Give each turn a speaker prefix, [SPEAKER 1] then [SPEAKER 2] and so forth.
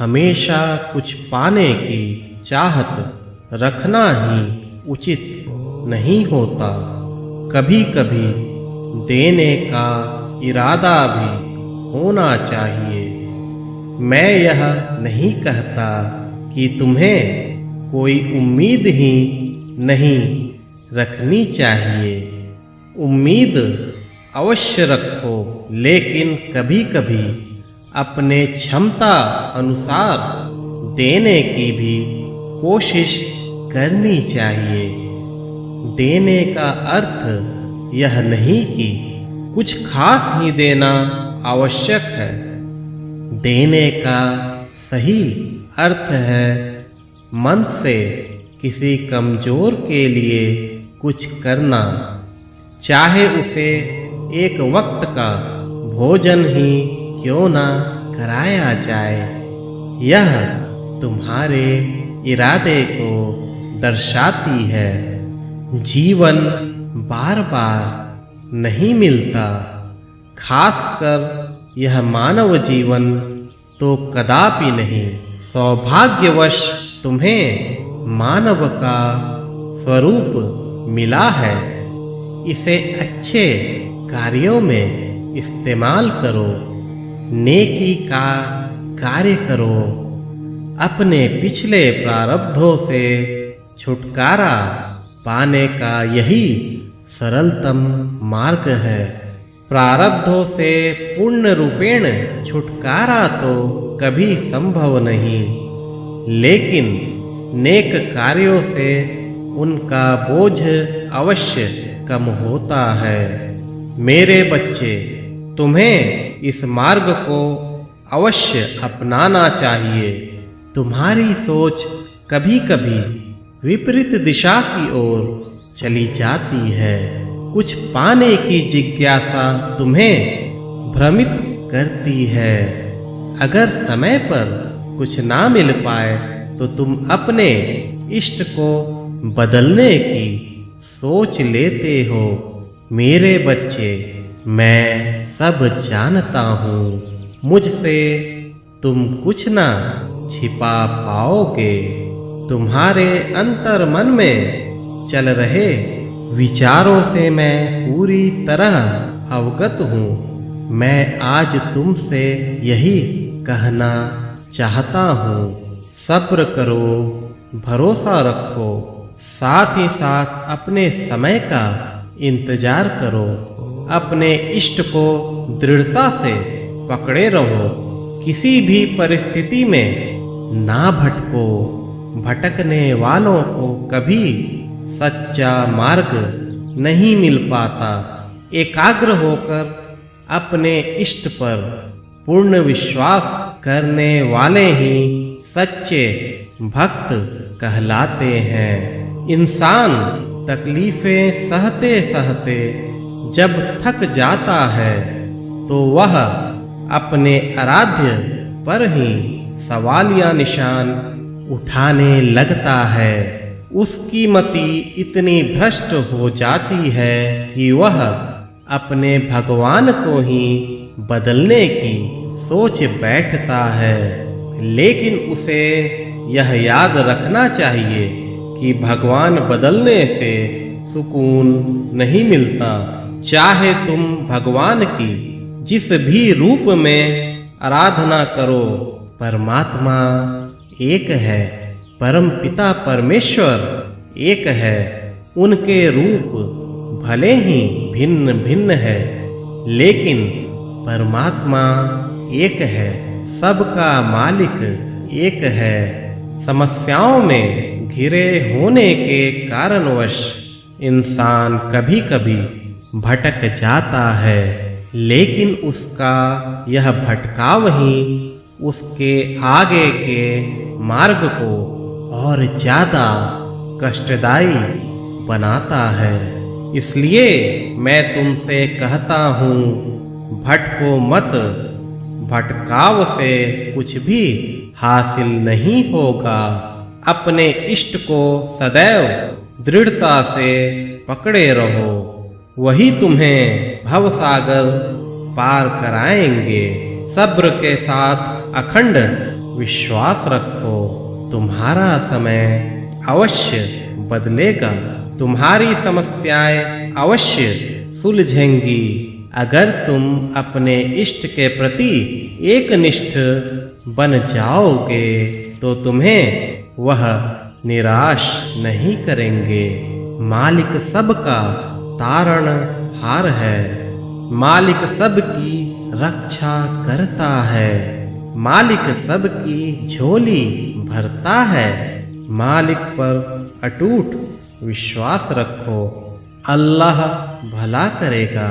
[SPEAKER 1] हमेशा कुछ पाने की चाहत रखना ही उचित नहीं होता। कभी कभी देने का इरादा भी होना चाहिए। मैं यह नहीं कहता कि तुम्हें कोई उम्मीद ही नहीं रखनी चाहिए। उम्मीद अवश्य रखो, लेकिन कभी कभी अपने क्षमता अनुसार देने की भी कोशिश करनी चाहिए। देने का अर्थ यह नहीं कि कुछ खास ही देना आवश्यक है। देने का सही अर्थ है मन से किसी कमजोर के लिए कुछ करना, चाहे उसे एक वक्त का भोजन ही क्यों ना कराया जाए। यह तुम्हारे इरादे को दर्शाती है। जीवन बार बार नहीं मिलता, खासकर यह मानव जीवन तो कदापि नहीं। सौभाग्यवश तुम्हें मानव का स्वरूप मिला है। इसे अच्छे कार्यों में इस्तेमाल करो, नेकी का कार्य करो। अपने पिछले प्रारब्धों से छुटकारा पाने का यही सरलतम मार्ग है। प्रारब्धों से पूर्ण रूपेण छुटकारा तो कभी संभव नहीं, लेकिन नेक कार्यों से उनका बोझ अवश्य कम होता है। मेरे बच्चे, तुम्हें इस मार्ग को अवश्य अपनाना चाहिए। तुम्हारी सोच कभी कभी विपरीत दिशा की ओर चली जाती है। कुछ पाने की जिज्ञासा तुम्हें भ्रमित करती है। अगर समय पर कुछ ना मिल पाए तो तुम अपने इष्ट को बदलने की सोच लेते हो। मेरे बच्चे, मैं सब जानता हूँ। मुझसे तुम कुछ ना छिपा पाओगे। तुम्हारे अंतर मन में चल रहे विचारों से मैं पूरी तरह अवगत हूँ। मैं आज तुमसे यही कहना चाहता हूँ, सब्र करो, भरोसा रखो, साथ ही साथ अपने समय का इंतजार करो। अपने इष्ट को दृढ़ता से पकड़े रहो। किसी भी परिस्थिति में ना भटको। भटकने वालों को कभी सच्चा मार्ग नहीं मिल पाता। एकाग्र होकर अपने इष्ट पर पूर्ण विश्वास करने वाले ही सच्चे भक्त कहलाते हैं। इंसान तकलीफें सहते सहते जब थक जाता है तो वह अपने आराध्य पर ही सवालिया निशान उठाने लगता है। उसकी मति इतनी भ्रष्ट हो जाती है कि वह अपने भगवान को ही बदलने की सोच बैठता है। लेकिन उसे यह याद रखना चाहिए कि भगवान बदलने से सुकून नहीं मिलता। चाहे तुम भगवान की जिस भी रूप में आराधना करो, परमात्मा एक है। परम पिता परमेश्वर एक है। उनके रूप भले ही भिन्न भिन्न है, लेकिन परमात्मा एक है। सबका मालिक एक है। समस्याओं में घिरे होने के कारणवश इंसान कभी कभी भटक जाता है, लेकिन उसका यह भटकाव ही उसके आगे के मार्ग को और ज्यादा कष्टदायी बनाता है। इसलिए मैं तुमसे कहता हूँ, भटको मत। भटकाव से कुछ भी हासिल नहीं होगा। अपने इष्ट को सदैव दृढ़ता से पकड़े रहो, वही तुम्हें भवसागर पार कराएंगे। सब्र के साथ अखंड विश्वास रखो, तुम्हारा समय अवश्य बदलेगा। तुम्हारी समस्याएं अवश्य सुलझेंगी। अगर तुम अपने इष्ट के प्रति एकनिष्ठ बन जाओगे तो तुम्हें वह निराश नहीं करेंगे। मालिक सबका तारणहार है, मालिक सबकी रक्षा करता है, मालिक सबकी झोली भरता है। मालिक पर अटूट विश्वास रखो, अल्लाह भला करेगा।